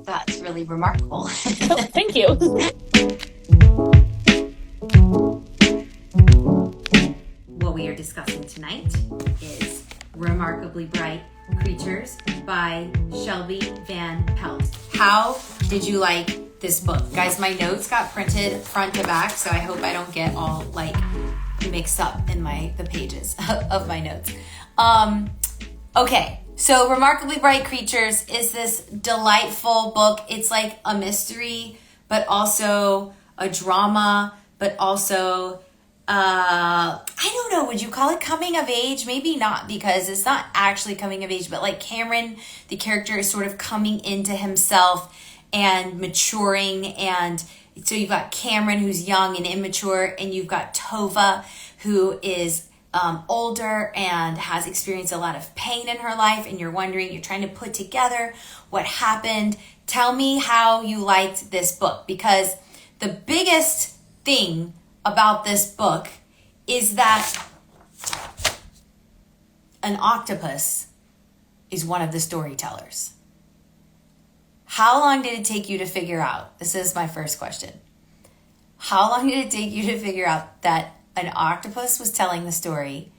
That's really remarkable. Oh, thank you. What we are discussing tonight is Remarkably Bright Creatures by Shelby Van Pelt. How did you like this book? Guys, my notes got printed front to back, so I hope I don't get all like mixed up in the pages of my notes. Okay, so Remarkably Bright Creatures is this delightful book. It's like a mystery, but also a drama, but also I don't know, would you call it coming of age? Maybe not, because it's not actually coming of age, but like Cameron, the character, is sort of coming into himself and maturing. And so you've got Cameron, who's young and immature, and you've got Tova, who is older and has experienced a lot of pain in her life, and you're trying to put together what happened. Tell me how you liked this book, because the biggest thing about this book is that an octopus is one of the storytellers. How long did it take you to figure out? This is my first question. How long did it take you to figure out that an octopus was telling the story?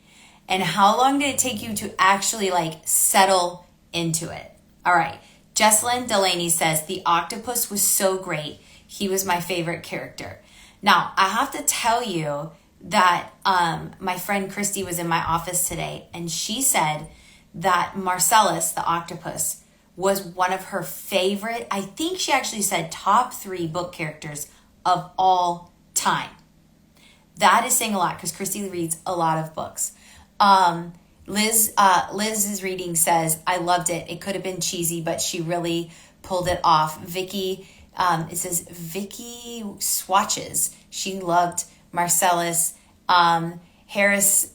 And how long did it take you to actually settle into it? All right. Jessalyn Delaney says, the octopus was so great. He was my favorite character. Now, I have to tell you that my friend Christy was in my office today, and she said that Marcellus, the octopus, was one of her favorite, I think she actually said top 3 book characters of all time. That is saying a lot, because Christy reads a lot of books. Liz's reading says, I loved it. It could have been cheesy, but she really pulled it off. Vicky, it says Vicky Swatches. She loved Marcellus. Harris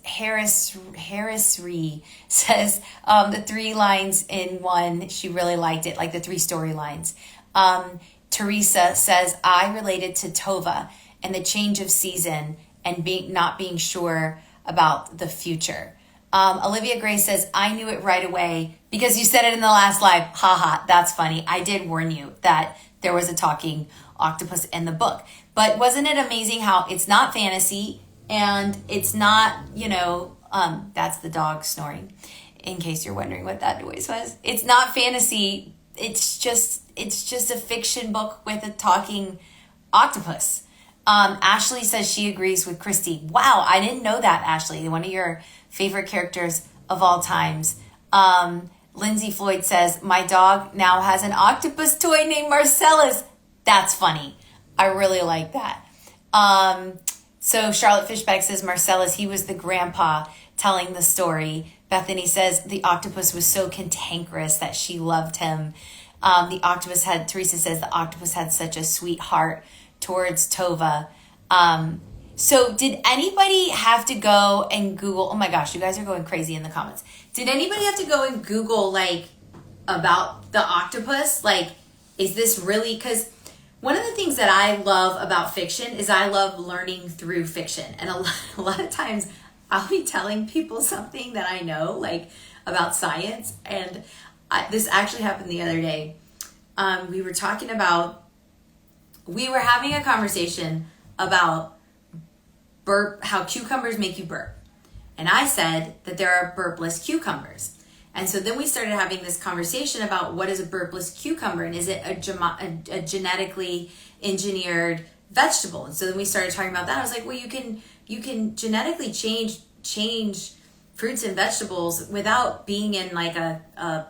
Ree says the 3 lines in one, she really liked it, like the 3 storylines. Teresa says, I related to Tova and the change of season and not being sure about the future. Olivia Gray says, I knew it right away because you said it in the last live. Haha, that's funny. I did warn you that there was a talking octopus in the book. But wasn't it amazing how it's not fantasy and it's not, that's the dog snoring, in case you're wondering what that noise was. It's not fantasy. It's just a fiction book with a talking octopus. Ashley says she agrees with Christy. Wow, I didn't know that, Ashley. One of your favorite characters of all times. Lindsay Floyd says, my dog now has an octopus toy named Marcellus. That's funny. I really like that. So Charlotte Fishback says, Marcellus, he was the grandpa telling the story. Bethany says, the octopus was so cantankerous that she loved him. Teresa says, the octopus had such a sweet heart towards Tova. So did anybody have to go and Google, oh my gosh, you guys are going crazy in the comments. Did anybody have to go and Google about the octopus? Is this really, because one of the things that I love about fiction is I love learning through fiction. And a lot of times I'll be telling people something that I know, about science. And this actually happened the other day. We were having a conversation about how cucumbers make you burp. And I said that there are burpless cucumbers. And so then we started having this conversation about what is a burpless cucumber, and is it a genetically engineered vegetable? And so then we started talking about that. I was like, well, you can genetically change fruits and vegetables without being in a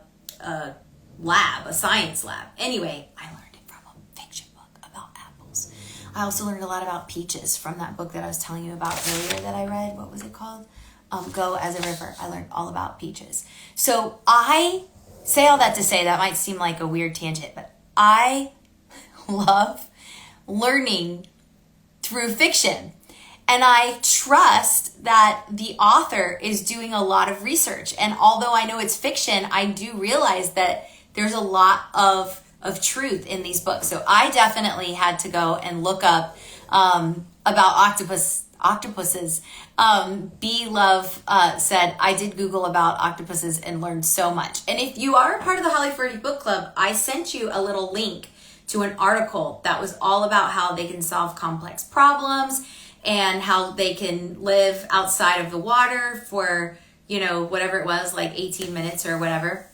lab, a science lab. Anyway, I learned it from a fiction book about apples. I also learned a lot about peaches from that book that I was telling you about earlier that I read. What was it called? Go as a River. I learned all about peaches. So I say all that to say, that might seem like a weird tangent, but I love learning through fiction. And I trust that the author is doing a lot of research. And although I know it's fiction, I do realize that there's a lot of truth in these books. So I definitely had to go and look up about octopuses. B Love said, I did Google about octopuses and learned so much. And if you are a part of the Holly Furtick Book Club, I sent you a little link to an article that was all about how they can solve complex problems and how they can live outside of the water for, whatever it was, like 18 minutes or whatever.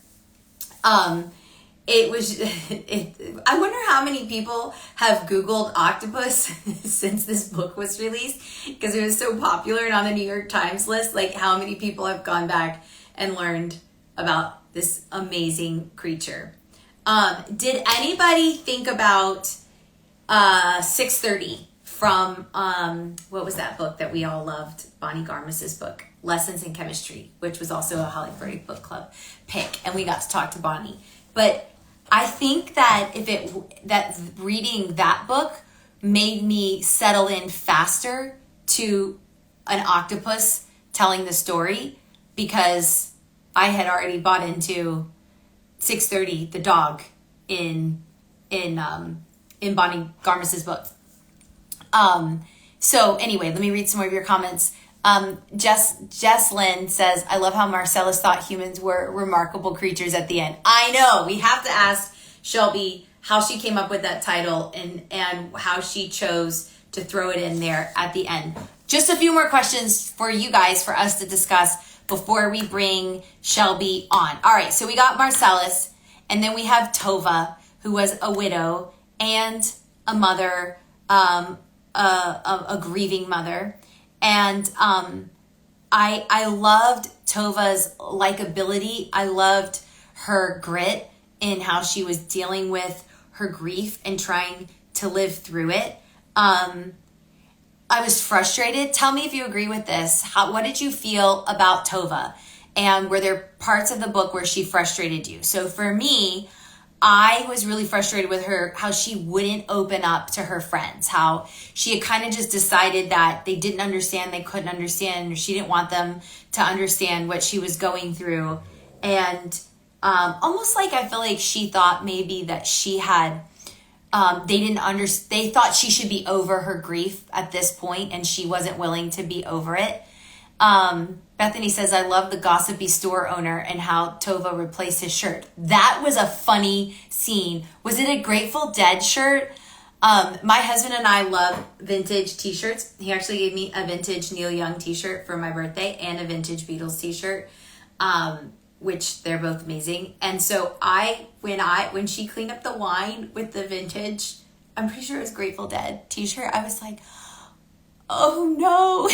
I wonder how many people have Googled octopus since this book was released, because it was so popular and on the New York Times list, like how many people have gone back and learned about this amazing creature. Did anybody think about 6:30 from, what was that book that we all loved? Bonnie Garmus's book, Lessons in Chemistry, which was also a Holly Furtick Book Club pick, and we got to talk to Bonnie. But I think that that reading that book made me settle in faster to an octopus telling the story, because I had already bought into 6:30, the dog in Bonnie Garmus's book. So anyway, let me read some more of your comments. Jess Lynn says, I love how Marcellus thought humans were remarkable creatures at the end. I know, we have to ask Shelby how she came up with that title and how she chose to throw it in there at the end. Just a few more questions for you guys, for us to discuss before we bring Shelby on. All right, so we got Marcellus, and then we have Tova, who was a widow and a mother, a grieving mother. And I loved Tova's likability. I loved her grit in how she was dealing with her grief and trying to live through it. I was frustrated. Tell me if you agree with this. What did you feel about Tova? And were there parts of the book where she frustrated you? So for me, I was really frustrated with her, how she wouldn't open up to her friends, how she had kind of just decided that they didn't understand, they couldn't understand, or she didn't want them to understand what she was going through. And almost like I feel like she thought maybe that she had, they thought she should be over her grief at this point, and she wasn't willing to be over it. Bethany says, I love the gossipy store owner and how Tova replaced his shirt. That was a funny scene. Was it a Grateful Dead shirt? My husband and I love vintage t-shirts. He actually gave me a vintage Neil Young t-shirt for my birthday and a vintage Beatles t-shirt, which they're both amazing. And so when she cleaned up the wine with the vintage, I'm pretty sure it was Grateful Dead t-shirt, I was like, oh no.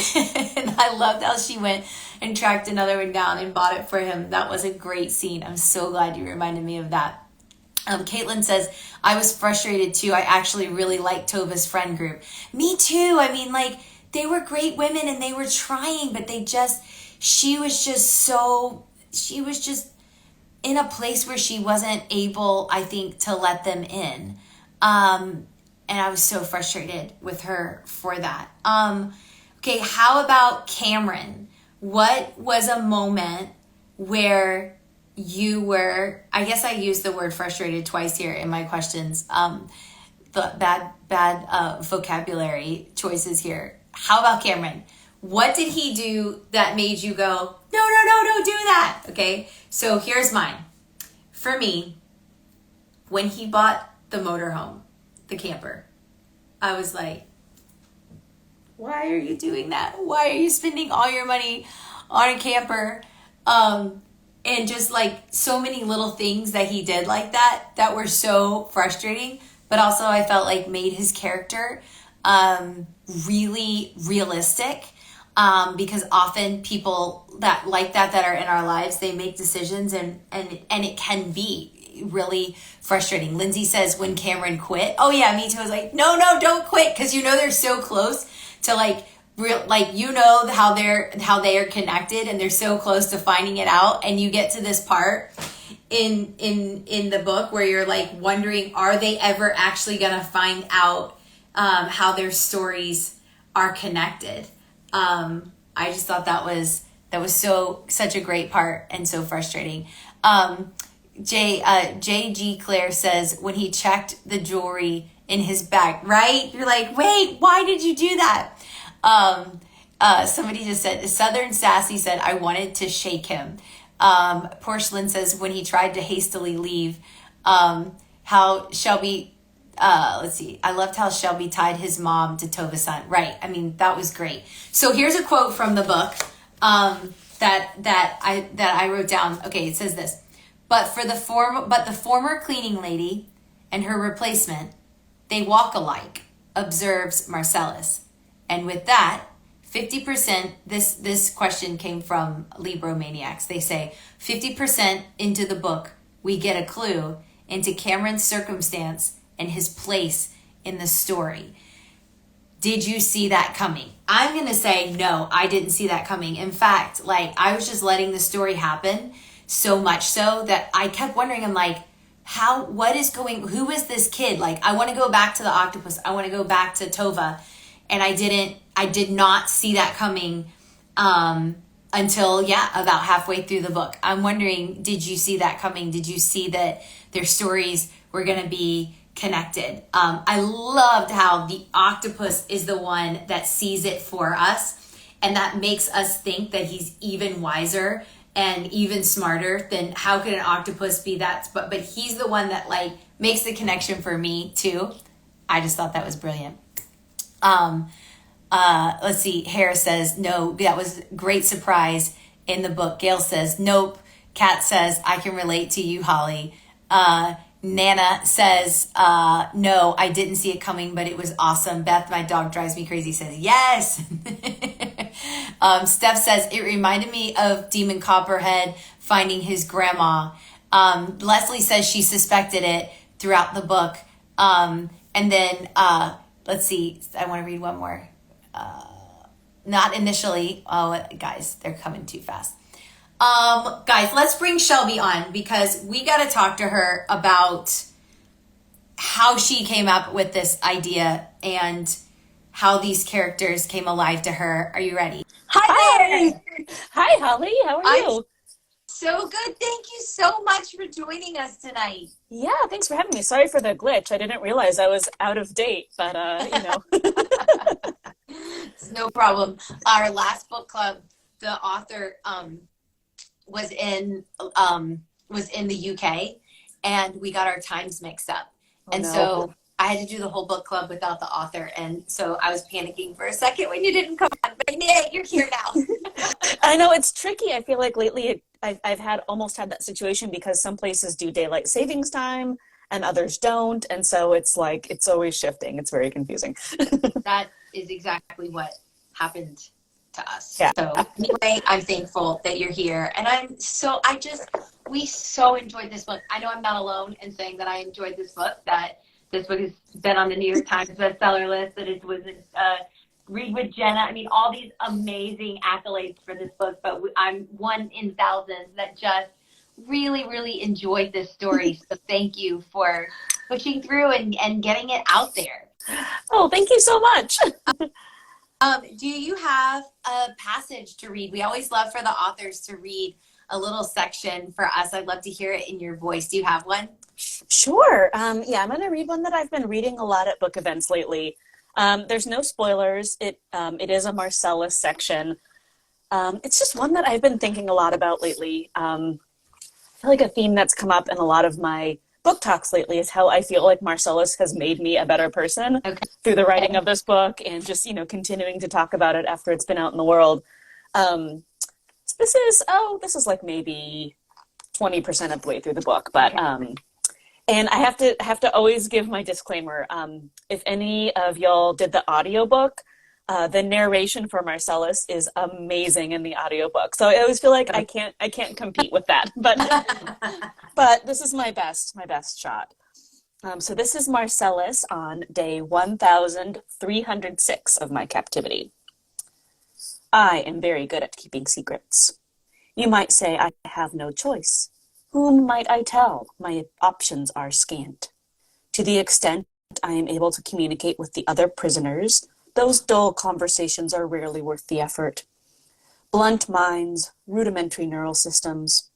And I loved how she went and tracked another one down and bought it for him. That was a great scene. I'm so glad you reminded me of that. Caitlin says, I was frustrated too. I actually really liked Tova's friend group. Me too. I mean, like, they were great women and they were trying, but she was just in a place where she wasn't able, I think, to let them in. And I was so frustrated with her for that. Okay, how about Cameron? What was a moment where you were, I guess I used the word frustrated twice here in my questions. The bad vocabulary choices here. How about Cameron? What did he do that made you go, no, don't do that? Okay, so here's mine. For me, when he bought the motorhome, the camper, I was like, why are you doing that? Why are you spending all your money on a camper? And just like so many little things that he did like that were so frustrating, but also I felt like made his character really realistic, because often people that like that are in our lives, they make decisions and it can be really frustrating. Lindsay says, when Cameron quit, oh yeah, me too. I was like, no, don't quit, because they're so close to how they are connected, and they're so close to finding it out, and you get to this part in the book where you're like wondering, are they ever actually gonna find out how their stories are connected? I just thought that was such a great part and so frustrating. J.G. Claire says, when he checked the jewelry in his bag, right? You're like, wait, why did you do that? Somebody just said, Southern Sassy said, I wanted to shake him. Porcelain says, when he tried to hastily leave, how Shelby, let's see, I loved how Shelby tied his mom to Tova-san. Right. I mean, that was great. So here's a quote from the book that I wrote down. Okay, it says this. But the former cleaning lady and her replacement, they walk alike, observes Marcellus. And with that, 50%, this question came from Libromaniacs. They say 50% into the book, we get a clue into Cameron's circumstance and his place in the story. Did you see that coming? I'm going to say, no, I didn't see that coming. In fact, like, I was just letting the story happen, so much so that I kept wondering, I'm like, who is this kid? Like, I want to go back to the octopus. I want to go back to Tova. And I did not see that coming until, about halfway through the book. I'm wondering, did you see that coming? Did you see that their stories were going to be connected? I loved how the octopus is the one that sees it for us. And that makes us think that he's even wiser and even smarter than how could an octopus be that? But he's the one that like makes the connection for me too. I just thought that was brilliant. Let's see. Harris says, no, that was great surprise in the book. Gail says, nope. Kat says, I can relate to you, Holly. Nana says, no, I didn't see it coming, but it was awesome. Beth, my dog drives me crazy, says, yes. Steph says, it reminded me of Demon Copperhead finding his grandma. Leslie says she suspected it throughout the book. And then, let's see, I want to read one more. Not initially. Oh, guys, they're coming too fast. Guys, let's bring Shelby on because we got to talk to her about how she came up with this idea and how these characters came alive to her. Are you ready? Hi. Hi, Holly. How are you? So good. Thank you so much for joining us tonight. Yeah, thanks for having me. Sorry for the glitch. I didn't realize I was out of date, but It's no problem. Our last book club, the author was in the UK, and we got our times mixed up. So I had to do the whole book club without the author, and so I was panicking for a second when you didn't come on. But yeah, you're here now. I know it's tricky. I feel like lately I've almost had that situation because some places do daylight savings time and others don't, and so it's like it's always shifting. It's very confusing. That is exactly what happened to us. Yeah. So anyway, I'm thankful that you're here, and we so enjoyed this book. I know I'm not alone in saying that I enjoyed this book. That this book has been on the New York Times bestseller list. That it was Read with Jenna. I mean, all these amazing accolades for this book, but I'm one in thousands that just really, really enjoyed this story. So thank you for pushing through and getting it out there. Oh, thank you so much. Do you have a passage to read? We always love for the authors to read a little section for us. I'd love to hear it in your voice. Do you have one? Sure. I'm going to read one that I've been reading a lot at book events lately. There's no spoilers. It is a Marcellus section. It's just one that I've been thinking a lot about lately. I feel like a theme that's come up in a lot of my book talks lately is how I feel like Marcellus has made me a better person through the writing of this book and just, continuing to talk about it after it's been out in the world. This is like maybe 20% of the way through the book, but and I have to always give my disclaimer. If any of y'all did the audiobook, the narration for Marcellus is amazing in the audiobook. So I always feel like I can't compete with that. But this is my best shot. So this is Marcellus on day 1306 of my captivity. I am very good at keeping secrets. You might say I have no choice. Whom might I tell? My options are scant. To the extent I am able to communicate with the other prisoners, those dull conversations are rarely worth the effort. Blunt minds, rudimentary neural systems.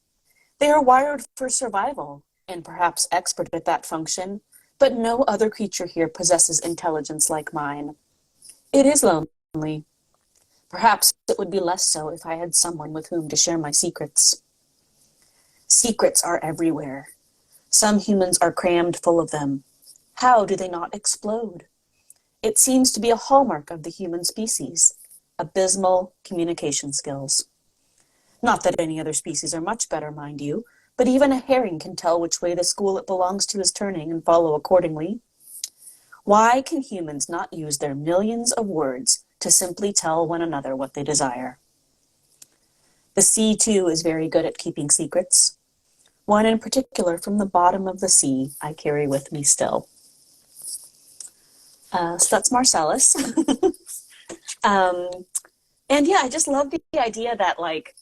They are wired for survival, and perhaps expert at that function, but no other creature here possesses intelligence like mine. It is lonely, Perhaps it would be less so if I had someone with whom to share my secrets. Secrets are everywhere. Some humans are crammed full of them. How do they not explode? It seems to be a hallmark of the human species, abysmal communication skills. Not that any other species are much better, mind you, but even a herring can tell which way the school it belongs to is turning and follow accordingly. Why can humans not use their millions of words to simply tell one another what they desire? The sea, too, is very good at keeping secrets. One in particular from the bottom of the sea I carry with me still. So that's Marcellus. And yeah, I just love the idea that like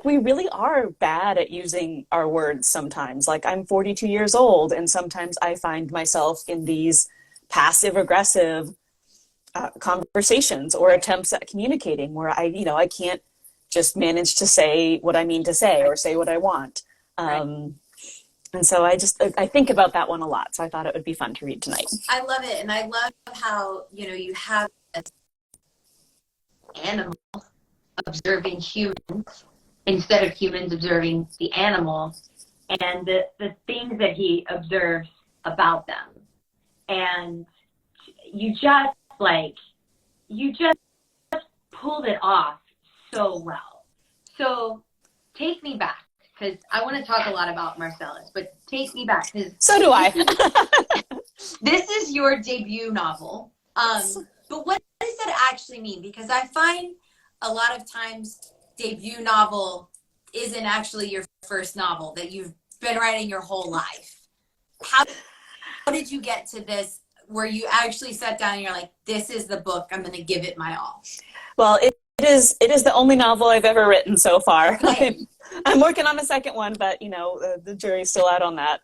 we really are bad at using our words sometimes. Like I'm 42 years old and sometimes I find myself in these passive aggressive conversations or attempts at communicating where I can't just manage to say what I mean to say or say what I want. And so I think about that one a lot. So I thought it would be fun to read tonight. I love it. And I love how, you have an animal observing humans instead of humans observing the animal and the things that he observes about them. And you just pulled it off so well. So take me back, because I want to talk a lot about Marcellus, but take me back. So do I. This is your debut novel. But what does that actually mean? Because I find a lot of times debut novel isn't actually your first novel that you've been writing your whole life. How did you get to this where you actually sat down and you're like, this is the book, I'm going to give it my all? Well, it is the only novel I've ever written so far. Okay. I'm working on a second one, but the jury's still out on that.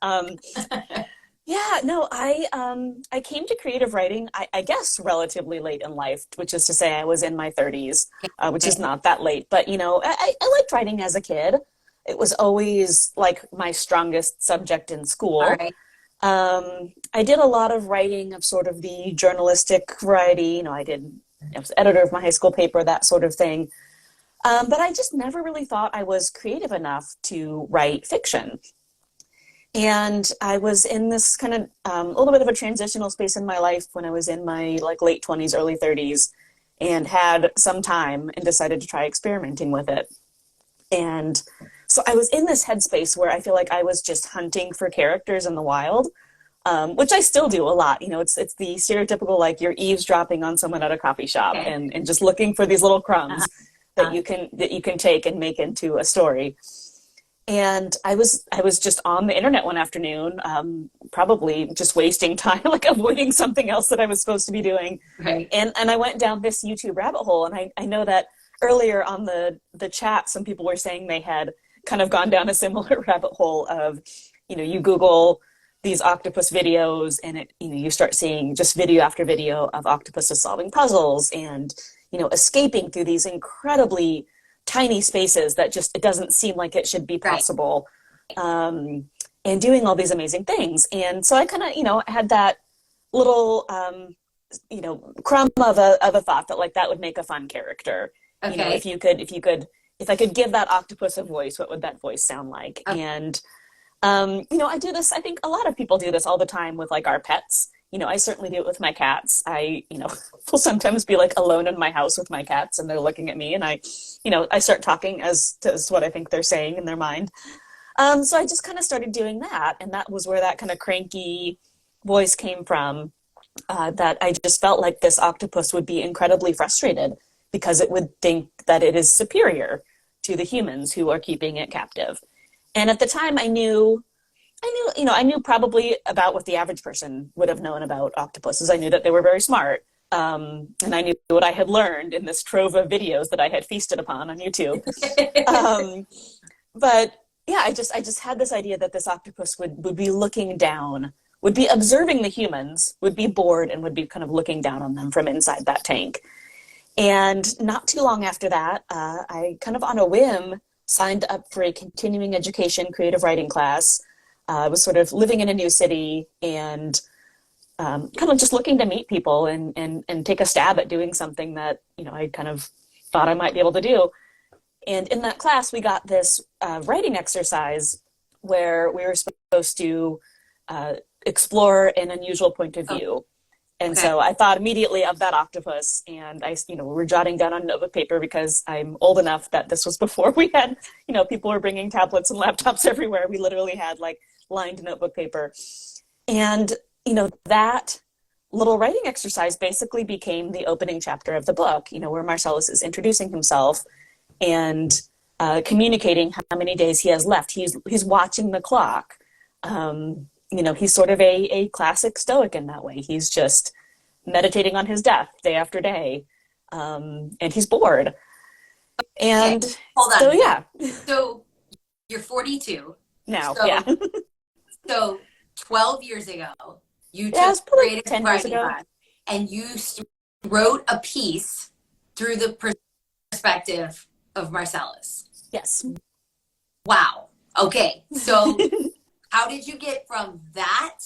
Yeah, no, I came to creative writing, I guess, relatively late in life, which is to say I was in my 30s, which is not that late. But, I liked writing as a kid. It was always like my strongest subject in school. All right. I did a lot of writing of sort of the journalistic variety. I was editor of my high school paper, that sort of thing. But I just never really thought I was creative enough to write fiction. And I was in this kind of a little bit of a transitional space in my life when I was in my late 20s, early 30s, and had some time and decided to try experimenting with it. And so I was in this headspace where I feel like I was just hunting for characters in the wild, which I still do a lot. It's the stereotypical, you're eavesdropping on someone at a coffee shop and just looking for these little crumbs that you can take and make into a story. And I was just on the internet one afternoon, probably just wasting time, avoiding something else that I was supposed to be doing. Right. And I went down this YouTube rabbit hole. And I know that earlier on the chat, some people were saying they had kind of gone down a similar rabbit hole of, you Google these octopus videos and you start seeing just video after video of octopuses solving puzzles and, escaping through these incredibly tiny spaces that just, it doesn't seem like it should be possible. Right. And doing all these amazing things. And so I kind of, had that little, crumb of a thought that that would make a fun character. Okay. If I could give that octopus a voice, what would that voice sound like? Okay. And, I do this, I think a lot of people do this all the time with our pets. I certainly do it with my cats. I will sometimes be alone in my house with my cats and they're looking at me and I start talking as to what I think they're saying in their mind. So I just kind of started doing that. And that was where that kind of cranky voice came from, that I just felt like this octopus would be incredibly frustrated because it would think that it is superior to the humans who are keeping it captive. And at the time I knew probably about what the average person would have known about octopuses. I knew that they were very smart. And I knew what I had learned in this trove of videos that I had feasted upon on YouTube. But yeah, I just had this idea that this octopus would be looking down, would be observing the humans, would be bored, and would be kind of looking down on them from inside that tank. And not too long after that, I kind of on a whim signed up for a continuing education creative writing class. I was sort of living in a new city and kind of just looking to meet people and take a stab at doing something that, I kind of thought I might be able to do. And in that class, we got this writing exercise where we were supposed to explore an unusual point of view. And so I thought immediately of that octopus, and we were jotting down on notebook paper because I'm old enough that this was before we had, people were bringing tablets and laptops everywhere. We literally had like lined notebook paper. And, that little writing exercise basically became the opening chapter of the book, where Marcellus is introducing himself and communicating how many days he has left. He's watching the clock. He's sort of a classic Stoic in that way. He's just meditating on his death day after day, and he's bored. And hold on. So yeah. So you're 42 now. So, yeah. So 12 years ago, you took creative 10 years writing ago, class, and you wrote a piece through the perspective of Marcellus. Yes. Wow. Okay. So how did you get from that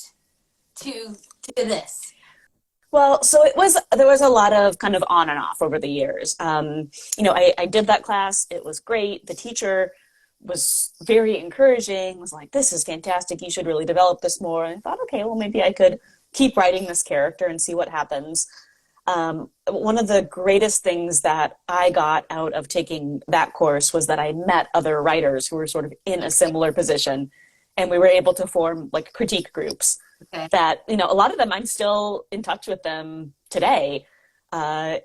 to this? Well, so there was a lot of kind of on and off over the years. I did that class. It was great. The teacher was very encouraging, was like, this is fantastic. You should really develop this more. And I thought, okay, well, maybe I could keep writing this character and see what happens. One of the greatest things that I got out of taking that course was that I met other writers who were sort of in a similar position, and we were able to form like critique groups that, a lot of them, I'm still in touch with them today. But,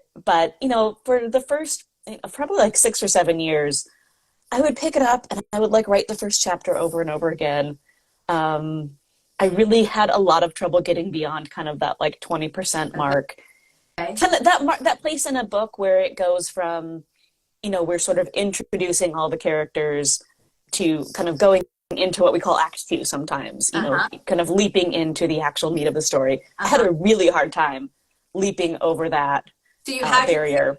for the first probably like 6 or 7 years, I would pick it up and I would like write the first chapter over and over again. I really had a lot of trouble getting beyond kind of that like 20% mark. That place in a book where it goes from, we're sort of introducing all the characters to kind of going into what we call Act 2 sometimes, kind of leaping into the actual meat of the story. I had a really hard time leaping over that barrier.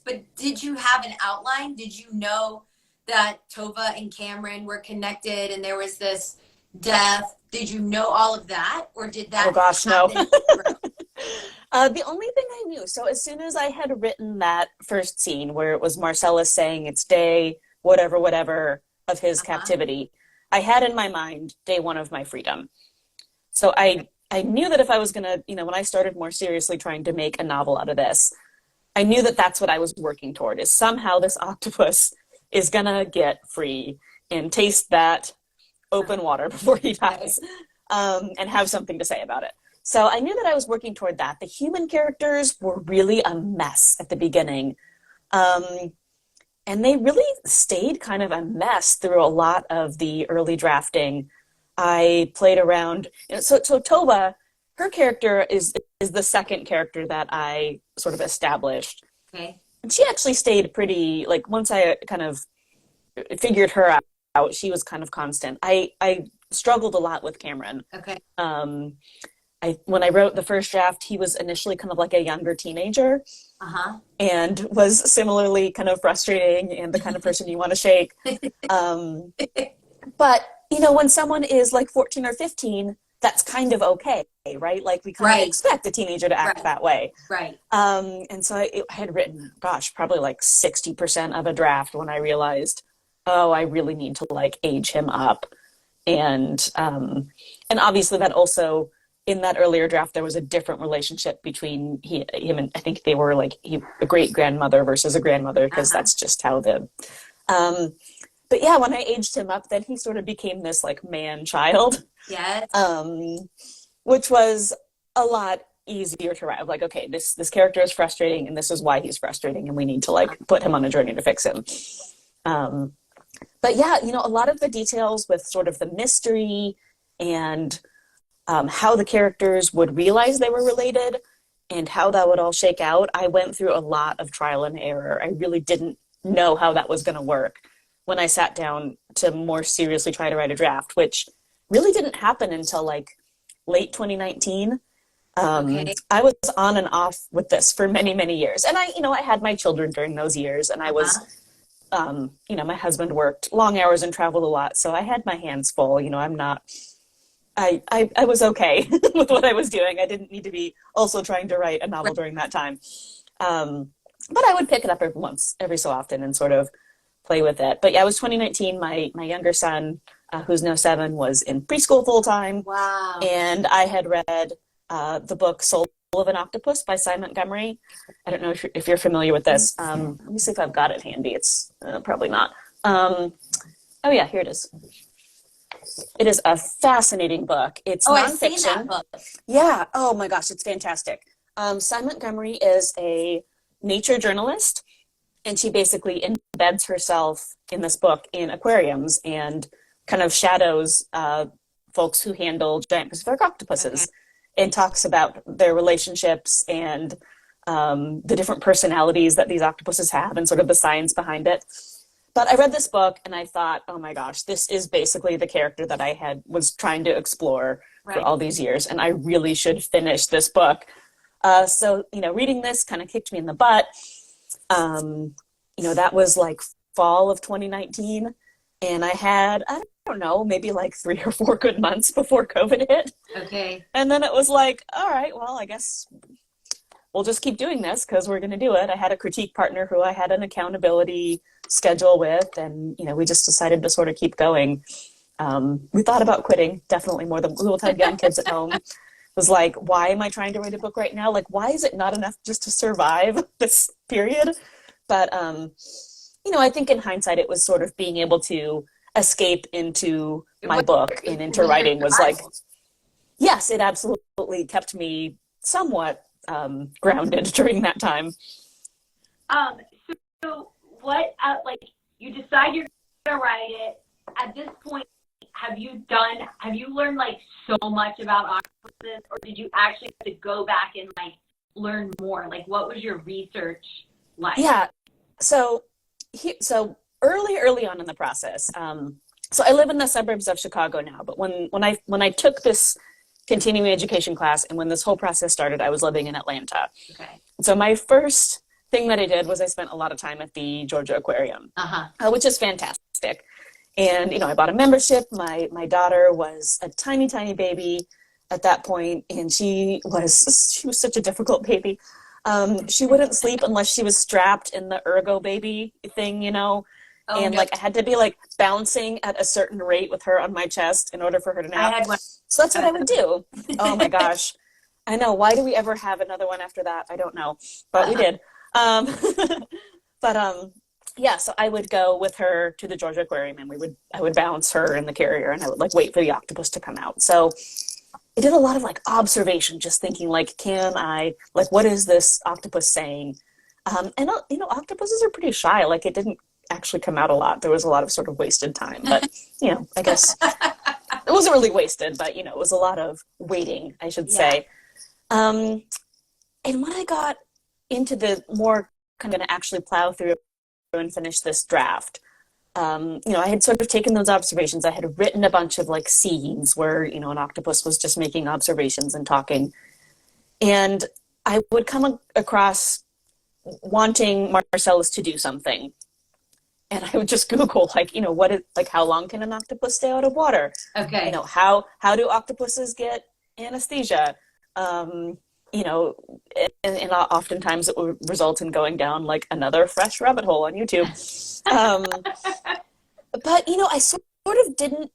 But did you have an outline? Did you know that Tova and Cameron were connected and there was this death? Did you know all of that? Or did that no. happen? The only thing I knew, so as soon as I had written that first scene where it was Marcellus saying it's day whatever of his captivity, I had in my mind day one of my freedom. So I knew that if I was going to, when I started more seriously trying to make a novel out of this, I knew that that's what I was working toward, is somehow this octopus is going to get free and taste that open water before he dies, and have something to say about it. So I knew that I was working toward that. The human characters were really a mess at the beginning. And they really stayed kind of a mess through a lot of the early drafting. I played around. So Tova, her character is the second character that I sort of established. Okay. And she actually stayed pretty, like once I kind of figured her out, she was kind of constant. I struggled a lot with Cameron. Okay. When I wrote the first draft, he was initially kind of like a younger teenager, and was similarly kind of frustrating and the kind of person you want to shake. But, when someone is like 14 or 15, that's kind of okay, right? Like we kind of expect a teenager to act that way. Right. And so I had written, probably like 60% of a draft when I realized, I really need to like age him up. And obviously that also, in that earlier draft, there was a different relationship between him and I think they were like a great grandmother versus a grandmother, because that's just how but yeah, when I aged him up, then he sort of became this like man child. Yes. Which was a lot easier to write. Like, okay, this character is frustrating and this is why he's frustrating and we need to like put him on a journey to fix him. But yeah, a lot of the details with sort of the mystery and how the characters would realize they were related and how that would all shake out, I went through a lot of trial and error. I really didn't know how that was going to work when I sat down to more seriously try to write a draft, which really didn't happen until like late 2019. I was on and off with this for many, many years. And I had my children during those years, and I was, my husband worked long hours and traveled a lot. So I had my hands full. I was okay with what I was doing. I didn't need to be also trying to write a novel during that time. but I would pick it up every so often and sort of play with it. But yeah, it was 2019. My younger son, who's now 7, was in preschool full time. Wow. And I had read the book Soul of an Octopus by Cy Montgomery. I don't know if you're familiar with this. Let me see if I've got it handy. It's probably not. Oh yeah, here it is. It is a fascinating book. It's nonfiction. I've seen that book. Yeah. Oh my gosh, it's fantastic. Cy Montgomery is a nature journalist, and she basically embeds herself in this book in aquariums and kind of shadows folks who handle giant Pacific octopuses, and talks about their relationships and the different personalities that these octopuses have and sort of the science behind it. But I read this book and I thought, oh my gosh, this is basically the character that I was trying to explore for all these years, and I really should finish this book. So, reading this kind of kicked me in the butt. That was like fall of 2019, and I had, I don't know, maybe like 3 or 4 good months before COVID hit. Okay. And then it was like, all right, well, I guess we'll just keep doing this because we're going to do it. I had a critique partner who I had an accountability schedule with, and we just decided to sort of keep going. We thought about quitting, definitely more than we both had young kids at home. It was like, why am I trying to write a book right now? Like, why is it not enough just to survive this period? But I think in hindsight it was sort of being able to escape into my book and into writing was like, yes, it absolutely kept me somewhat grounded during that time. So what, you decide you're gonna write it. At this point, have you learned like so much about octopuses, or did you actually have to go back and like learn more? Like, what was your research like? Yeah, so early on in the process, so I live in the suburbs of Chicago now, but when I took this continuing education class and when this whole process started, I was living in Atlanta. Okay. So my first thing that I did was I spent a lot of time at the Georgia Aquarium, which is fantastic. And, I bought a membership. My daughter was a tiny, tiny baby at that point, and she was such a difficult baby. She wouldn't sleep unless she was strapped in the ergo baby thing, I had to be like bouncing at a certain rate with her on my chest in order for her to nap. I had one. So that's what I would do. Oh my gosh. I know. Why do we ever have another one after that? I don't know, but we did. So I would go with her to the Georgia Aquarium, and I would balance her in the carrier, and I would like wait for the octopus to come out. So I did a lot of like observation, just thinking like, what is this octopus saying? And octopuses are pretty shy. Like, it didn't actually come out a lot. There was a lot of sort of wasted time, but I guess it wasn't really wasted, but it was a lot of waiting, I should say. And when I got into the more kind of actually plow through and finish this draft, I had sort of taken those observations. I had written a bunch of like scenes where, an octopus was just making observations and talking. And I would come across wanting Marcellus to do something. And I would just Google how long can an octopus stay out of water? Okay. How do octopuses get anesthesia? And oftentimes it would result in going down like another fresh rabbit hole on YouTube. But, I sort of didn't,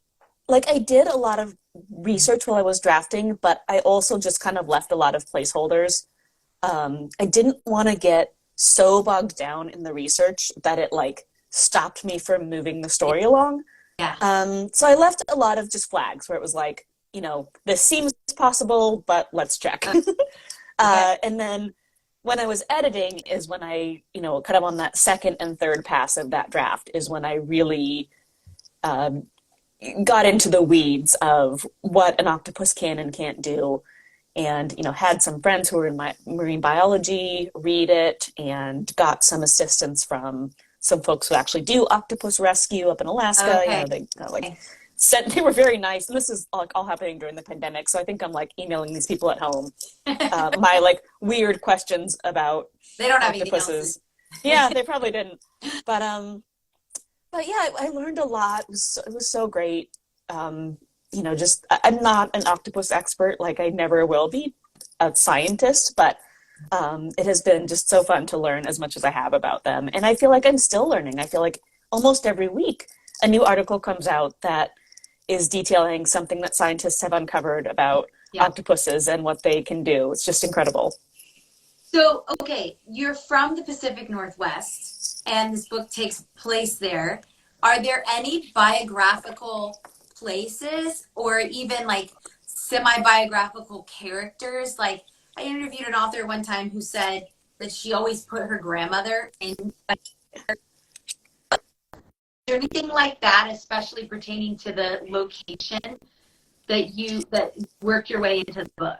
I did a lot of research while I was drafting, but I also just kind of left a lot of placeholders. I didn't want to get so bogged down in the research that it stopped me from moving the story along. Yeah. So I left a lot of just flags where it was like, this seems possible, but let's check. And then when I was editing is when I, kind of on that second and third pass of that draft is when I really got into the weeds of what an octopus can and can't do. And, had some friends who were in my marine biology read it and got some assistance from some folks who actually do octopus rescue up in Alaska. Okay. They were very nice, and this is all happening during the pandemic. So I think I'm emailing these people at home my weird questions about they don't have octopuses. Yeah, they probably didn't. But yeah, I learned a lot. It was so great. I'm not an octopus expert. I never will be a scientist, but It has been just so fun to learn as much as I have about them. And I feel like I'm still learning. I feel like almost every week a new article comes out that is detailing something that scientists have uncovered about octopuses and what they can do. It's just incredible. So, okay, you're from the Pacific Northwest, and this book takes place there. Are there any biographical places or even like semi-biographical characters? Like, I interviewed an author one time who said that she always put her grandmother in. Is there anything like that, especially pertaining to the location that worked your way into the book?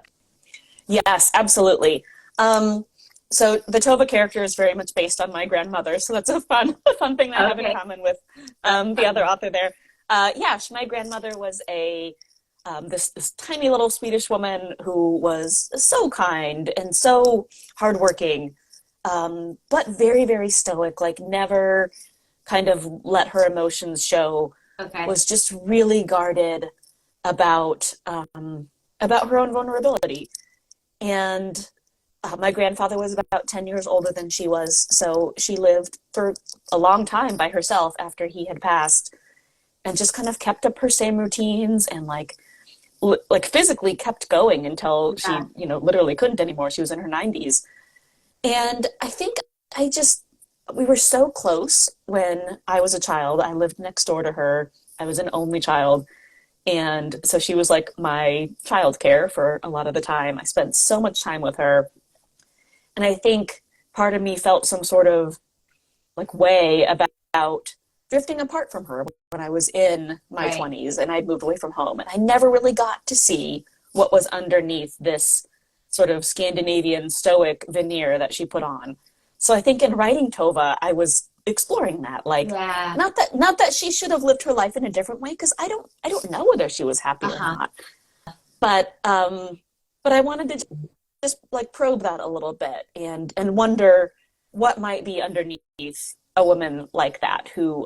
Yes, absolutely. So the Tova character is very much based on my grandmother, so that's a fun thing that I have in common with the other author there. My grandmother was this tiny little Swedish woman who was so kind and so hardworking, but very, very stoic, like never kind of let her emotions show, was just really guarded about her own vulnerability. And my grandfather was about 10 years older than she was, so she lived for a long time by herself after he had passed and just kind of kept up her same routines and like physically kept going until she, literally couldn't anymore. She was in her 90s. And I think we were so close when I was a child. I lived next door to her. I was an only child. And so she was like my childcare for a lot of the time. I spent so much time with her. And I think part of me felt some sort of like way about drifting apart from her when I was in my 20s and I'd moved away from home. And I never really got to see what was underneath this sort of Scandinavian stoic veneer that she put on. So I think in writing Tova, I was exploring that. Like, not that she should have lived her life in a different way, because I don't know whether she was happy or not. But I wanted to just like probe that a little bit and wonder what might be underneath a woman like that who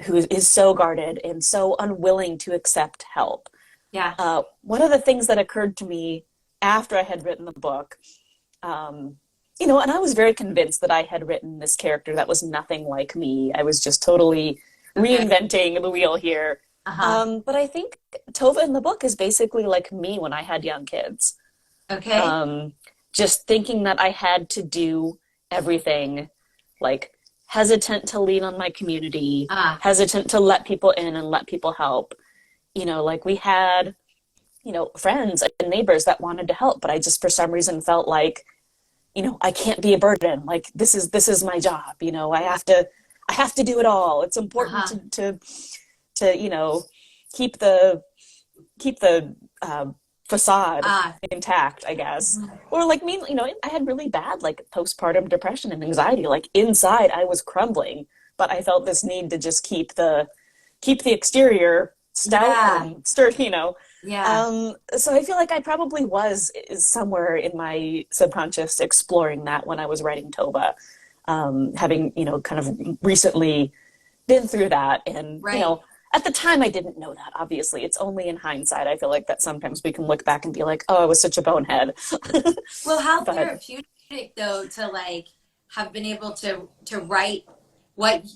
is so guarded and so unwilling to accept help. One of the things that occurred to me after I had written the book, and I was very convinced that I had written this character that was nothing like me. I was just totally reinventing the wheel here. But I think Tova in the book is basically like me when I had young kids. Just thinking that I had to do everything, like hesitant to lean on my community, hesitant to let people in and let people help. Like we had, friends and neighbors that wanted to help, but I just for some reason felt like, I can't be a burden. Like this is my job. I have to do it all. It's important to keep the facade intact, I guess. Or like me, I had really bad like postpartum depression and anxiety. Like inside I was crumbling, but I felt this need to just keep the exterior stout and sturdy, so I feel like I probably was somewhere in my subconscious exploring that when I was writing Tova, having, kind of recently been through that. And, at the time I didn't know that, obviously. It's only in hindsight. I feel like that sometimes we can look back and be like, oh, I was such a bonehead. Well, how therapeutic, though, to like have been able to write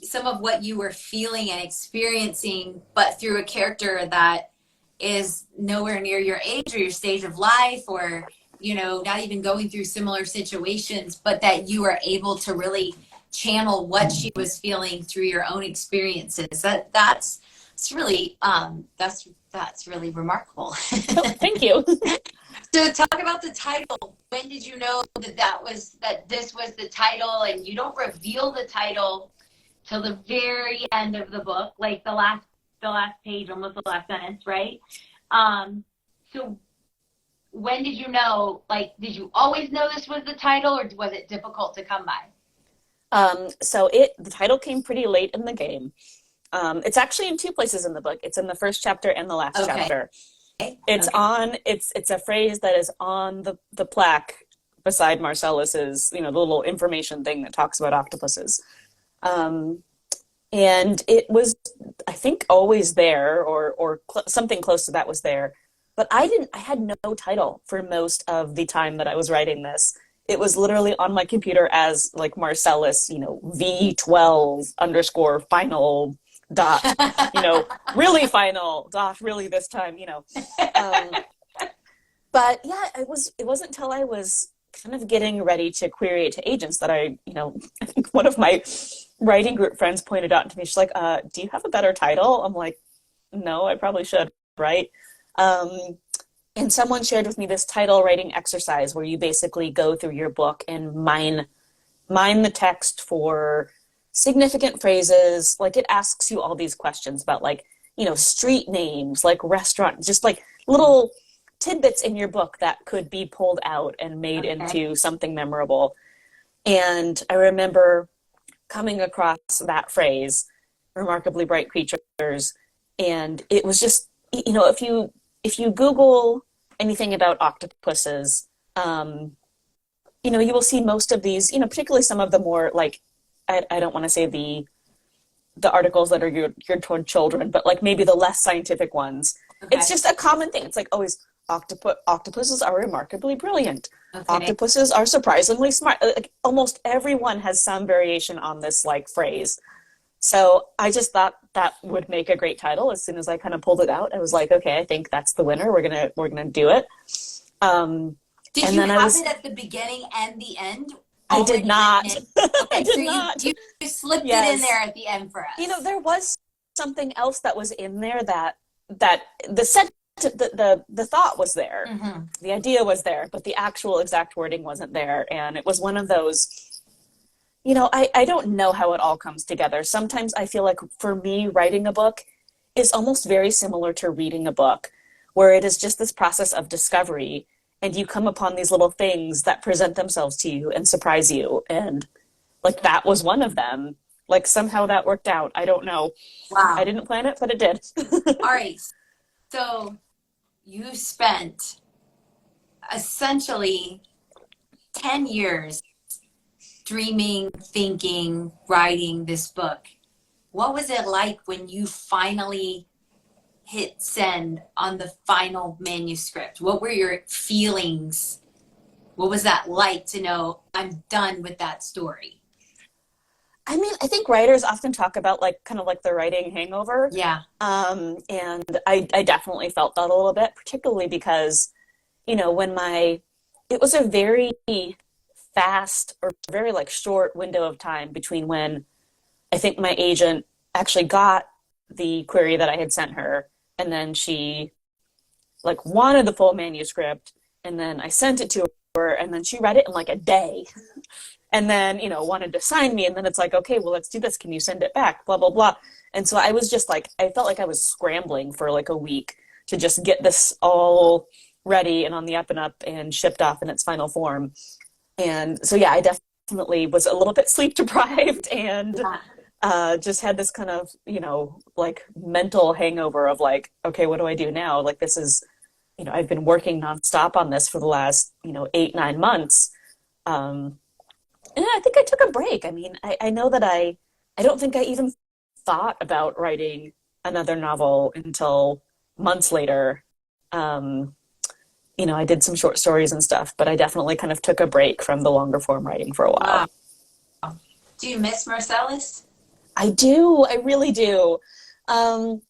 some of what you were feeling and experiencing, but through a character that is nowhere near your age or your stage of life, or not even going through similar situations, but that you are able to really channel what she was feeling through your own experiences. That's really that's really remarkable. Oh, thank you. So talk about the title. When did you know that this was the title? And you don't reveal the title till the very end of the book, like the last page, almost the last sentence, right? So when did you know, like, did you always know this was the title, or was it difficult to come by? So the title came pretty late in the game. It's actually in two places in the book. It's in the first chapter and the last chapter. It's a phrase that is on the plaque beside Marcellus's, the little information thing that talks about octopuses. And it was, I think, always there, or something close to that was there. But I had no title for most of the time that I was writing this. it was literally on my computer as like Marcellus, you know, V12 underscore final dot, you know, really final dot, really this time, you know. But yeah, it wasn't until I was kind of getting ready to query it to agents that I, you know, I think one of my writing group friends pointed out to me, she's like, do you have a better title? I'm like, no, I probably should, right? And someone shared with me this title writing exercise where you basically go through your book and mine the text for significant phrases. Like it asks you all these questions about like, you know, street names, like restaurant, just like little tidbits in your book that could be pulled out and made into something memorable. And I remember coming across that phrase, remarkably bright creatures, and it was just, you know, if you Google anything about octopuses, you know, you will see most of these, you know, particularly some of the more like, I don't want to say the articles that are geared toward children, but like maybe the less scientific ones. Okay. It's just a common thing. It's like always octopuses are remarkably brilliant. Okay. Octopuses are surprisingly smart. Like, almost everyone has some variation on this like phrase. So I just thought that would make a great title. As soon as I kind of pulled it out, I was like, okay, I think that's the winner. We're gonna do it. Did you have it at the beginning and the end? I did not. Okay, so you slipped it in there at the end for us. You know, there was something else that was in there that the thought was there, the idea was there, but the actual exact wording wasn't there. And it was one of those, you know, I don't know how it all comes together. Sometimes I feel like for me, writing a book is almost very similar to reading a book, where it is just this process of discovery, and you come upon these little things that present themselves to you and surprise you. And like that was one of them. Like somehow that worked out. I don't know. Wow. I didn't plan it, but it did. All right. So you spent essentially 10 years dreaming, thinking, writing this book. What was it like when you finally hit send on the final manuscript? What were your feelings? What was that like to know I'm done with that story? I mean, I think writers often talk about like kind of like the writing hangover. Yeah. And I definitely felt that a little bit, particularly because, you know, it was a very fast or very like short window of time between when I think my agent actually got the query that I had sent her, and then she like wanted the full manuscript, and then I sent it to her, and then she read it in like a day. And then, you know, wanted to sign me. And then it's like, okay, well, let's do this. Can you send it back? Blah, blah, blah. And so I was just like, I felt like I was scrambling for like a week to just get this all ready and on the up and up and shipped off in its final form. And so, yeah, I definitely was a little bit sleep deprived and just had this kind of, you know, like mental hangover of like, okay, what do I do now? Like, this is, you know, I've been working nonstop on this for the last, you know, 8-9 months. And I think I took a break. I mean, I know that I don't think I even thought about writing another novel until months later. You know, I did some short stories and stuff, but I definitely kind of took a break from the longer form writing for a while. Wow. Do you miss Marcellus? I do. I really do. You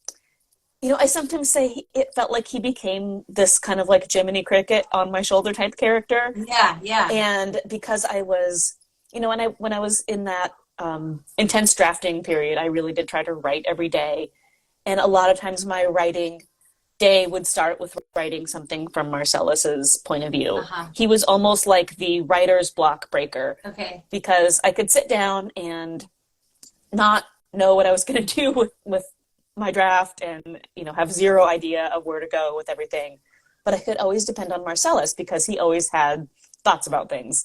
know, I sometimes say it felt like he became this kind of like Jiminy Cricket on my shoulder type character. Yeah, yeah. And because I was, you know, when I was in that intense drafting period, I really did try to write every day. And a lot of times my writing day would start with writing something from Marcellus's point of view. He was almost like the writer's block breaker. Okay. Because I could sit down and not know what I was going to do with my draft and, you know, have zero idea of where to go with everything. But I could always depend on Marcellus because he always had thoughts about things.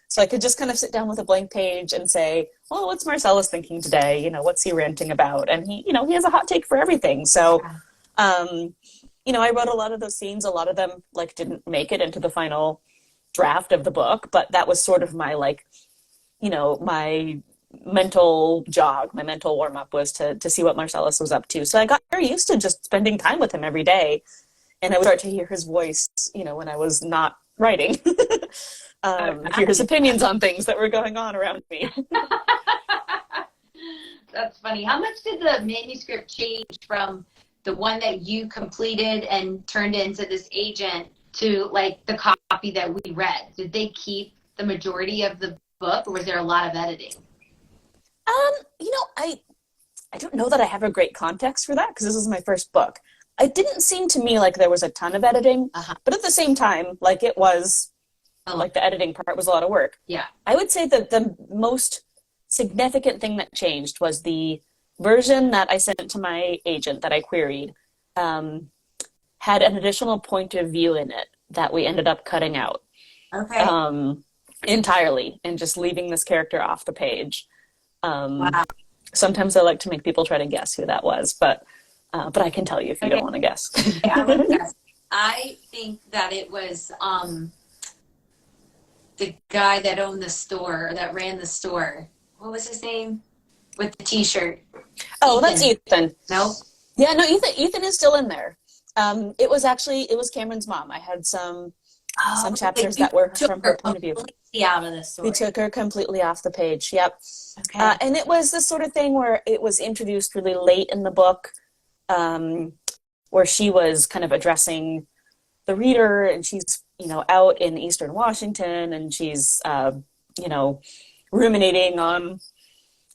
So I could just kind of sit down with a blank page and say, well, what's Marcellus thinking today? You know, what's he ranting about? And he, you know, he has a hot take for everything. So, you know, I wrote a lot of those scenes. A lot of them like didn't make it into the final draft of the book, but that was sort of my like, you know, my mental jog, my mental warm up was to see what Marcellus was up to. So I got very used to just spending time with him every day. And I would start to hear his voice, you know, when I was not writing. Here's opinions on things that were going on around me. That's funny. How much did the manuscript change from the one that you completed and turned into this agent to like the copy that we read? Did they keep the majority of the book, or was there a lot of editing? I don't know that I have a great context for that because this is my first book. It didn't seem to me like there was a ton of editing, but at the same time, like it was, like the editing part was a lot of work. Yeah. I would say that the most significant thing that changed was the version that I sent to my agent that I queried had an additional point of view in it that we ended up cutting out. Okay. Entirely and just leaving this character off the page. Wow. Sometimes I like to make people try to guess who that was, but I can tell you if you don't want to guess. Yeah, I would guess. I think that it was the guy that owned the store, or that ran the store. What was his name? With the T-shirt. Oh, Ethan. that's Ethan. No? Yeah, no, Ethan is still in there. It was Cameron's mom. I had some chapters that were from her point of view. Out of the story. We took her completely off the page. Yep. Okay. And it was this sort of thing where it was introduced really late in the book, where she was kind of addressing the reader, and she's, out in Eastern Washington, and she's, ruminating on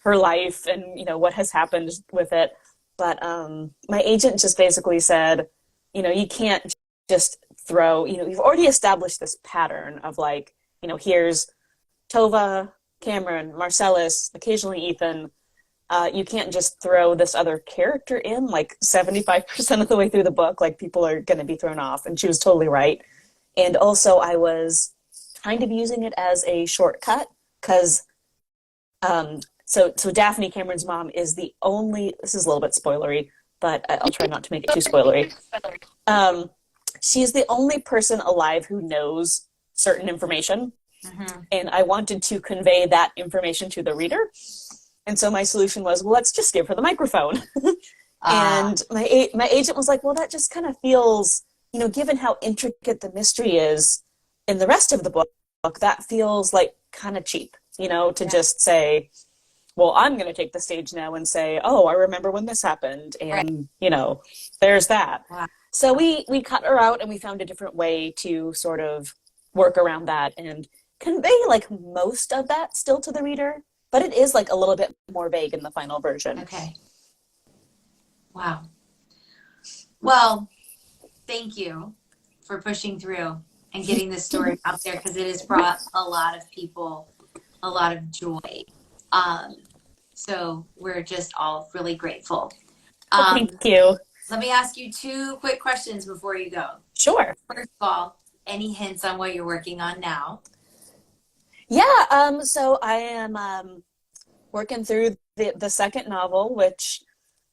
her life and, what has happened with it. But my agent just basically said, you can't just throw, you've already established this pattern of like, here's Tova, Cameron, Marcellus, occasionally Ethan. You can't just throw this other character in like 75% of the way through the book. Like people are going to be thrown off. And she was totally right. And also I was kind of using it as a shortcut because so Daphne, Cameron's mom, is the only, this is a little bit spoilery, but I'll try not to make it too spoilery. She's the only person alive who knows certain information. And I wanted to convey that information to the reader. And so my solution was, well, let's just give her the microphone. And my agent was like, well, that just kind of feels, given how intricate the mystery is in the rest of the book, that feels like kind of cheap, to just say, well, I'm going to take the stage now and say, oh, I remember when this happened. And, there's that. Wow. So we cut her out and we found a different way to sort of work around that and convey like most of that still to the reader, but it is like a little bit more vague in the final version. Okay. Wow. Well, thank you for pushing through and getting this story out there, because it has brought a lot of people a lot of joy. So we're just all really grateful. Thank you. Let me ask you 2 quick questions before you go. Sure. First of all, any hints on what you're working on now? Yeah, so I am working through the second novel, which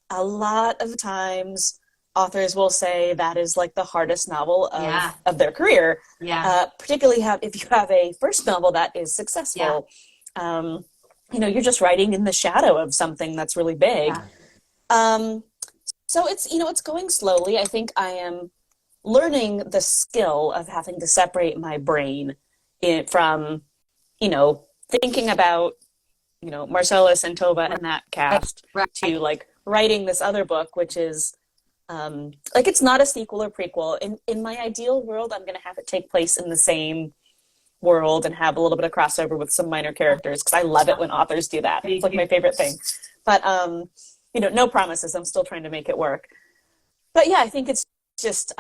a lot of times authors will say that is like the hardest novel of their career. Yeah. Particularly if you have a first novel that is successful. Yeah. You're just writing in the shadow of something that's really big. Yeah. So it's, it's going slowly. I think I am learning the skill of having to separate my brain from, thinking about, Marcellus and Tova and that cast to like writing this other book, which is like, it's not a sequel or prequel. In my ideal world, I'm going to have it take place in the same world and have a little bit of crossover with some minor characters, because I love it when authors do that. It's like my favorite thing. But, no promises. I'm still trying to make it work. But yeah, I think it's just,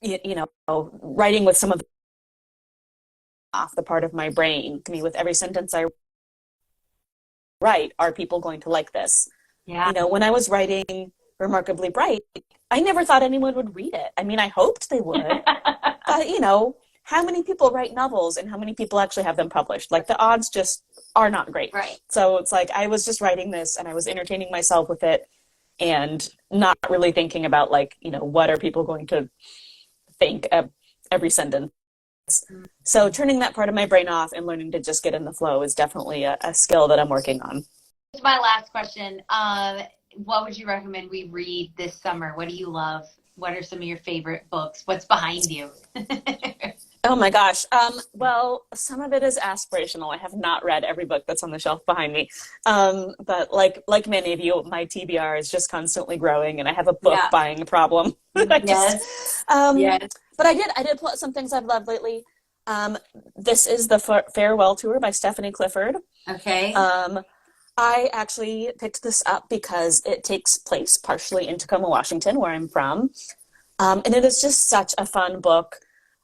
writing with some of off the part of my brain. I mean, with every sentence I write, are people going to like this? Yeah. When I was writing Remarkably Bright, I never thought anyone would read it. I mean, I hoped they would. But, how many people write novels and how many people actually have them published? Like, the odds just are not great. Right. So it's like I was just writing this and I was entertaining myself with it and not really thinking about, like, what are people going to think of every sentence. So turning that part of my brain off and learning to just get in the flow is definitely a skill that I'm working on. My last question. What would you recommend we read this summer? What do you love? What are some of your favorite books? What's behind you? Oh my gosh. Well, some of it is aspirational. I have not read every book that's on the shelf behind me. But like many of you, my TBR is just constantly growing, and I have a book Yeah. buying problem. Yes. Yes. But I did pull out some things I've loved lately. This is the Farewell Tour by Stephanie Clifford. Okay. I actually picked this up because it takes place partially in Tacoma, Washington, where I'm from. And it is just such a fun book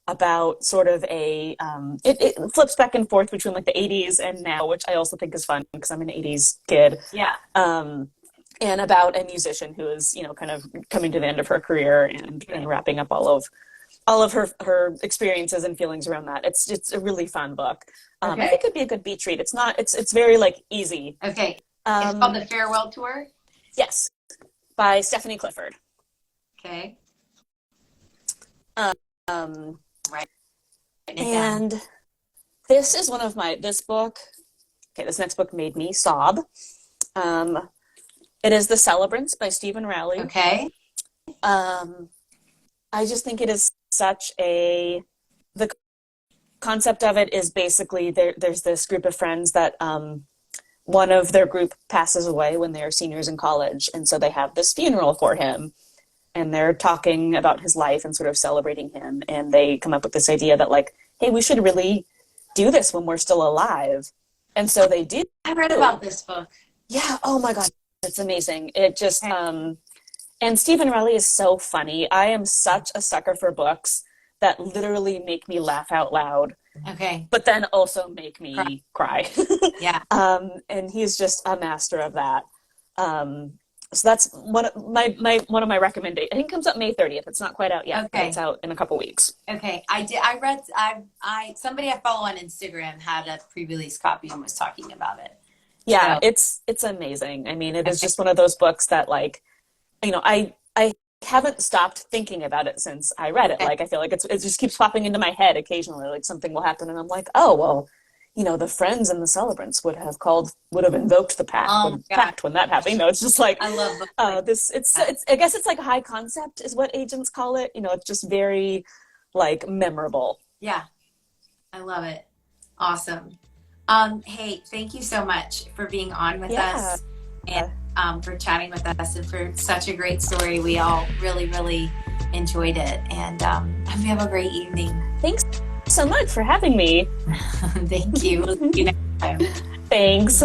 about sort of it flips back and forth between like the 80s and now, which I also think is fun because I'm an 80s kid. Yeah. And about a musician who is, kind of coming to the end of her career and wrapping up all of her experiences and feelings around that. It's a really fun book. I think it'd be a good beach read. It's very like easy. Okay. It's called The Farewell Tour? Yes. By Stephanie Clifford. Okay. Right. And this is this book. Okay, this next book made me sob. It is The Celebrants by Stephen Rowley. Okay. I just think it is the concept of it is basically there's this group of friends that one of their group passes away when they're seniors in college, and so they have this funeral for him, and they're talking about his life and sort of celebrating him, and they come up with this idea that like, hey, we should really do this when we're still alive. And so they do. I read about this book. Yeah, oh my god, it's amazing. It just and Stephen Rowley is so funny. I am such a sucker for books that literally make me laugh out loud. Okay. But then also make me cry. Yeah. And he's just a master of that. So that's one of my recommendations. I think it comes out May 30th. It's not quite out yet. Okay. It's out in a couple weeks. Okay. Somebody I follow on Instagram had a pre-release copy and was talking about it. Yeah, So. it's amazing. I mean, it is just one of those books that like, I haven't stopped thinking about it since I read it. Okay. Like, I feel like it just keeps popping into my head occasionally. Like something will happen and I'm like, oh, well, the friends and the celebrants would have invoked the pact when that happened. It's just like, I love books it's I guess it's like high concept is what agents call it. It's just very like memorable. Yeah. I love it. Awesome. Hey, thank you so much for being on with us and for chatting with us and for such a great story. We all really, really enjoyed it. And we have a great evening. Thanks so much for having me. Thank you. We'll see you next time. Thanks.